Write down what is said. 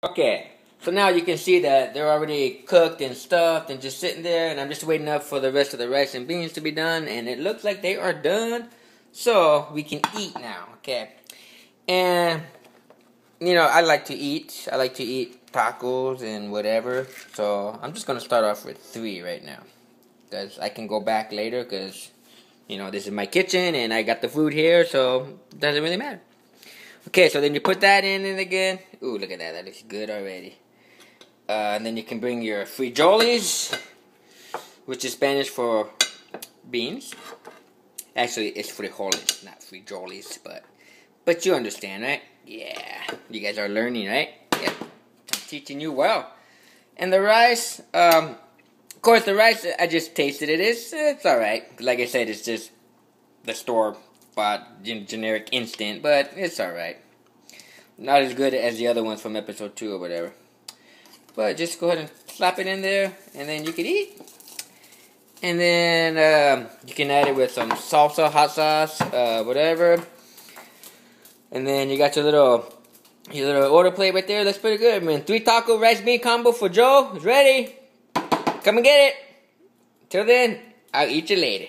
Okay, so now you can see that they're already cooked and stuffed and just sitting there, and I'm just waiting up for the rest of the rice and beans to be done, and it looks like they are done, so we can eat now, okay? And, you know, I like to eat tacos and whatever, so I'm just going to start off with 3 right now, because I can go back later, because, you know, this is my kitchen, and I got the food here, so it doesn't really matter. Okay, so then you put that in again. Ooh, look at that. That looks good already. And then you can bring your frijoles, which is Spanish for beans. Actually, it's frijoles, not frijoles, but you understand, right? Yeah, you guys are learning, right? Yeah, I'm teaching you well. And the rice, of course, the rice, I just tasted it. It's all right. Like I said, it's just the store-bought generic instant, but it's all right. Not as good as the other ones from episode 2 or whatever. But just go ahead and slap it in there, and then you can eat. And then you can add it with some salsa, hot sauce, whatever. And then you got your little order plate right there. That's pretty good, man. 3 taco rice bean combo for Joe is ready. Come and get it. Till then, I'll eat you later.